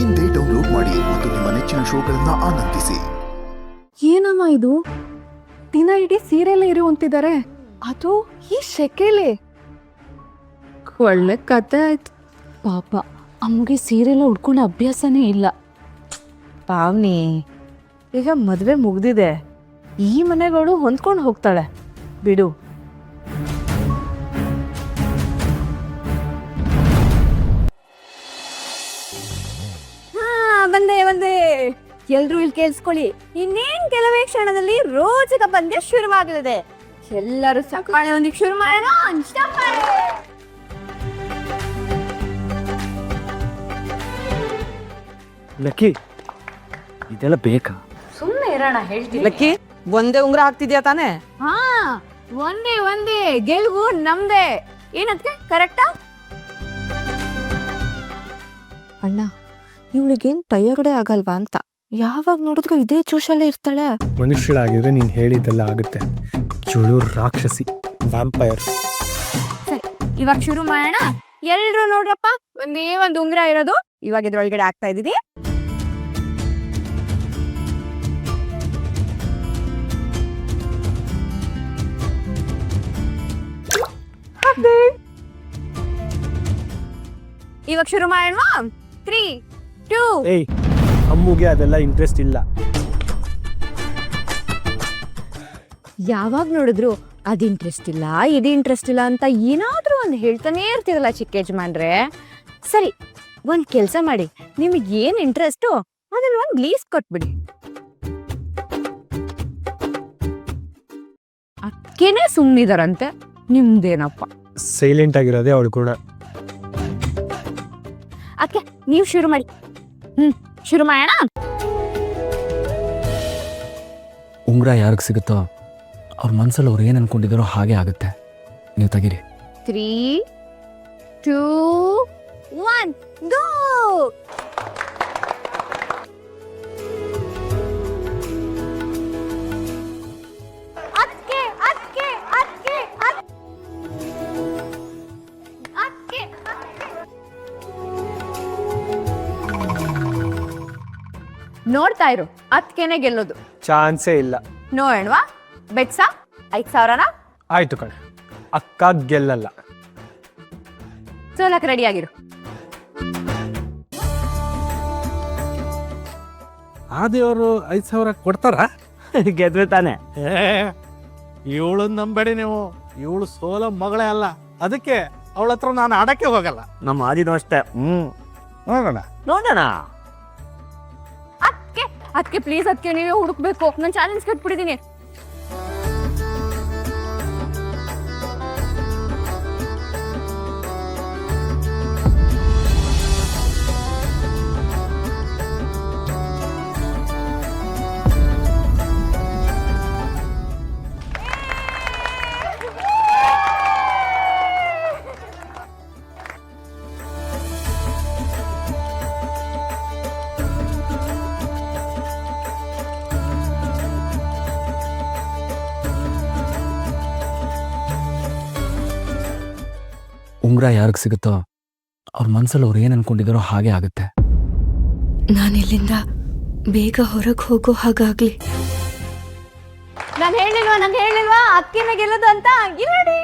ಇಂದೇ ಡೌನ್ಲೋಡ್ ಮಾಡಿ ಮತ್ತು ನಿಮ್ಮ ನೆಚ್ಚಿನ ಶೋಗಳನ್ನ ಆನಂದಿಸಿ. ಏನಮ್ಮ ಇದು, ದಿನ ಇಡೀ ಸೀರೆಯಲ್ಲೇ ಇರುವಂತಿದ್ದಾರೆ, ಅದು ಈ ಶೆಕೆಲೆ. ಒಳ್ಳೆ ಕತೆ ಆಯ್ತು. ಪಾಪ ಅಮ್ಮಗೆ ಸೀರೆಲ್ಲ ಉಡ್ಕೊಂಡ ಅಭ್ಯಾಸನೇ ಇಲ್ಲ. ಪಾವ್ನಿ, ಈಗ ಮದುವೆ ಮುಗ್ದಿದೆ, ಈ ಮನೆಗಳು ಹೊಂದ್ಕೊಂಡು ಹೋಗ್ತಾಳೆ ಬಿಡು. ಬಂದೆ ಎಲ್ರು ಇಲ್ಲಿ ಕೇಳಿಸ್ಕೊಳ್ಳಿ. ಇನ್ನೇನ್ ಕೆಲವೇ ಕ್ಷಣದಲ್ಲಿ ರೋಜಕ ಪಂದ್ಯ ಶುರುವಾಗಲಿದೆ. ಎಲ್ಲರೂ ಸಕಾಳೆ ಒಂದಿಗೆ ಶುರು ಮಾಡೋಣ. ಲಕ್ಕಿ, ಇದೆಲ್ಲ ಬೇಕಾ? ಸುಮ್ಮನೆ ಇರೋಣ ಹೇಳ್ತೀನಿ. ಲಕ್ಕಿ, ಒಂದೇ ಉಂಗ್ರ ಹಾಕ್ತಿದ್ಯಾ ತಾನೆ? ಹಾ, ಒಂದೇ ಗೆಲುವು ನಮ್ದೆ. ಏನಕ್ಕೆ ಕರೆಕ್ಟಾ? ಅಣ್ಣ, ಇವಳಿಗೇನ್ ಟೈರ್ಡೇ ಆಗಲ್ವಾ ಅಂತ. ಯಾವಾಗ ನೋಡಿದ್ರು ಇದೇ ಜೋಶಲ್ಲೇ ಇರ್ತಾಳೆ. ಮನುಷ್ಯಳಾಗಿದ್ರೆ ನೀನ್ ಹೇಳಿದ್ದೆಲ್ಲ ಆಗುತ್ತೆ. ಚುಳು ರಾಕ್ಷಸಿ, ವ್ಯಾಂಪೈರ್. ಸರಿ, ಇವಾಗ ಶುರು ಮಾಡೋಣ. ಎಲ್ರು ನೋಡ್ರಪ್ಪ, ಒಂದು ಉಂಗ್ರ ಇರೋದು ಇವಾಗ ಇದ್ರೊಳಗಡೆ ಆಗ್ತಾ ಇದೀನಿ. ಇವಾಗ ಶುರು ಮಾಡೋಣ. 3, 2. ಏಯ್, ಅಮ್ಮುಗೆ ಅದೆಲ್ಲ ಇಂಟ್ರೆಸ್ಟ್ ಇಲ್ಲ. ಯಾವಾಗ ನೋಡಿದ್ರು ಅದು ಇಂಟ್ರೆಸ್ಟ್ ಇಲ್ಲ, ಇದು ಇಂಟ್ರೆಸ್ಟ್ ಇಲ್ಲ ಅಂತ ಏನಾದ್ರೂ ಒಂದು ಹೇಳ್ತಾನೆ ಇರ್ತೀರಲ್ಲ ಚಿಕ್ಕ ಯಜಮಾನ್ರೆ. ಸರಿ, ಒಂದ್ ಕೆಲ್ಸ ಮಾಡಿ, ನಿಮಗೆ ಏನ್ ಇಂಟ್ರೆಸ್ಟು ಅದನ್ನ ಒಂದ್ ಲೀಸ್ ಕೊಟ್ಬಿಡಿ. ಅಕ್ಕೇನೆ ಸುಮ್ಮನಿದಾರಂತೆ, ನಿಮ್ದೇನಪ್ಪ. ಸೈಲೆಂಟ್ ಆಗಿರೋದೇ ಅವಳು ಕೂಡ. ಅಕ್ಕೆ ನೀವು ಶುರು ಮಾಡಿ. ಶುರು ಮಾಡೋಣ. ಉಂಗ್ರ ಯಾರಿಗೆ ಸಿಗುತ್ತೋ ಅವ್ರ ಮನ್ಸಲ್ಲಿ ಅವ್ರು ಏನು ಅನ್ಕೊಂಡಿದಾರೋ ಹಾಗೆ ಆಗುತ್ತೆ. ನೀವು ತೆಗೀರಿ. 3, 2, 1, ಗೋ. ನೋಡ್ತಾ ಇರು, ಅದ್ಕೇನೆ ಗೆಲ್ಲೋದು. ಚಾನ್ಸೇ ಇಲ್ಲ. ನೋಡೋಣವಾ? ಬೆಟ್ಸಾ 5,000ನ? ಆಯ್ತು ಕಣೆ, ಅಕ್ಕ ಗೆಲ್ಲಲ್ಲ. ಸೋಲಕ್ ರೆಡಿ ಆಗಿರು. ಆದಿಯವರು 5,000 ಕೊಡ್ತಾರ? ಗೆದ್ರೆ ತಾನೆ. ಇವಳು ನಂಬೇಡಿ ನೀವು, ಇವಳು ಸೋಲ ಮಗಳೇ ಅಲ್ಲ, ಅದಕ್ಕೆ ಅವಳ ಹತ್ರ ನಾನು ಆಡಕ್ಕೆ ಹೋಗಲ್ಲ. ನಮ್ಮ ಆದಿನೂ ಅಷ್ಟೇ. ನೋಡೋಣ. ಅದಕ್ಕೆ ಪ್ಲೀಸ್, ಅದಕ್ಕೆ ನೀವೇ ಹುಡುಕ್ಬೇಕು. ನಾನು ಚಾಲೆಂಜ್ ಕಟ್ಬಿಟ್ಟಿದ್ದೀನಿ. ಉಂಗ್ರ ಯಾರಿಗೆ ಸಿಗುತ್ತೋ ಅವ್ರ ಮನ್ಸಲ್ಲಿ ಅವ್ರು ಏನು ಅನ್ಕೊಂಡಿದಾರೋ ಹಾಗೆ ಆಗುತ್ತೆ. ನಾನಿಲ್ಲಿಂದ ಬೇಗ ಹೊರಗೆ ಹೋಗೋ ಹಾಗಾಗ್ಲಿ. ನಾನು ಹೇಳಿಲ್ವಾ ಅಕ್ಕಿನ ಗೆಲ್ಲೋದು ಅಂತ? ಇಲ್ಲಿ ನೋಡಿ.